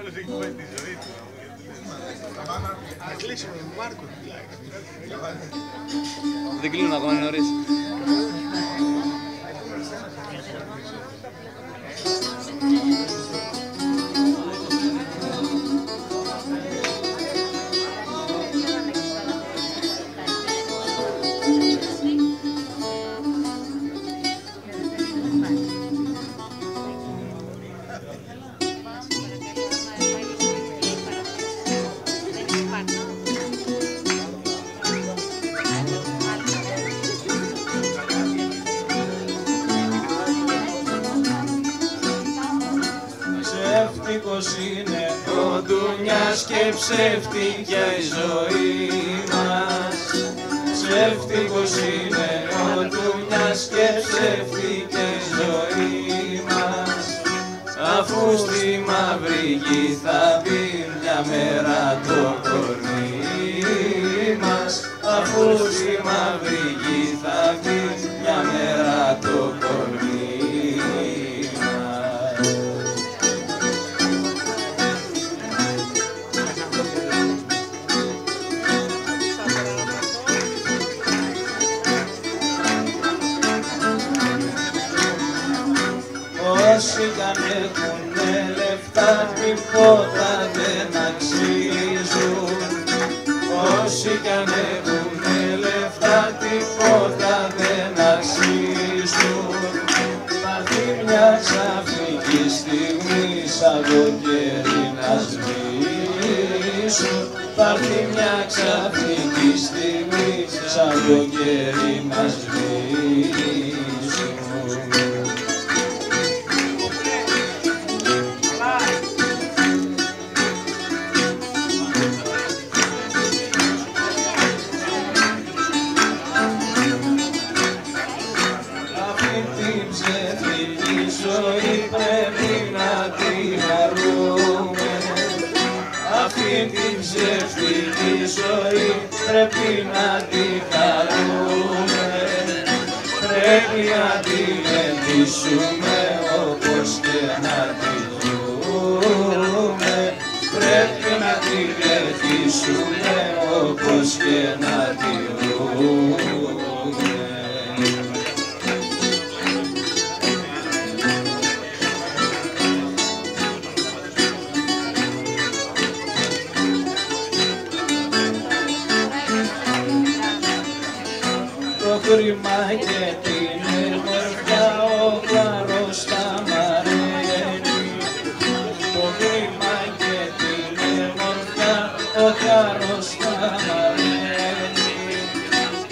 άλλος έχει πάει τη ζωή του. Να κλείσουμε με Μάρκο τουλάχιστον. Δεν κλείνουν ακόμα, είναι νωρίς. Ψεύτικος είναι ο Ντουνιάς και ψεύτικη η ζωή μας. Ψεύτικος είναι ο Ντουνιάς και ψεύτικη η ζωή μας. Αφού στη μαύρη γη θα μπει μια μέρα το κορμί μας. Αφού στη μαύρη γη θα μπει μια μέρα το κορμί. Όσοι καν έχουνε λεφτά τίποτα δεν αξίζουν. Όσοι καν έχουνε λεφτά τίποτα δεν αξίζουν. Πάρθει μια ξαφνική στιγμή σαν το κερί να σβήσουν. Πάρθει μια ξαφνική στιγμή σαν το κερί να σβήσουν. Πρέπει να την χαρούμε. Αυτή την ψεύτικη ζωή πρέπει να την χαρούμε. Πρέπει να την ελπίσουμε όπως και να την δούμε. Πρέπει να την ελπίσουμε όπως και να την δούμε. Το χρήμα και την εμορφιά ο χαρός θα μ' αρέσει. Το χρήμα και την εμορφιά ο χαρός θα μ' αρέσει.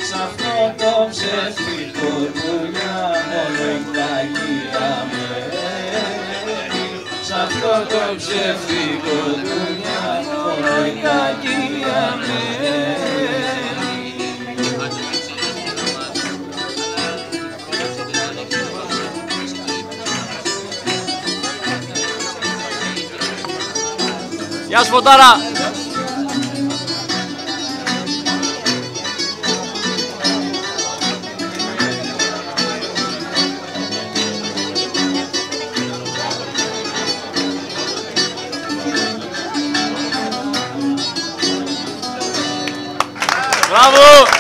Σ' αυτό το ψεύτικο δουλειά μόνο η κακία μένει. Σ' αυτό το ψεύτικο δουλειά μόνο η κακία μένει. Γεια σου Φωτάρα! Μπράβο!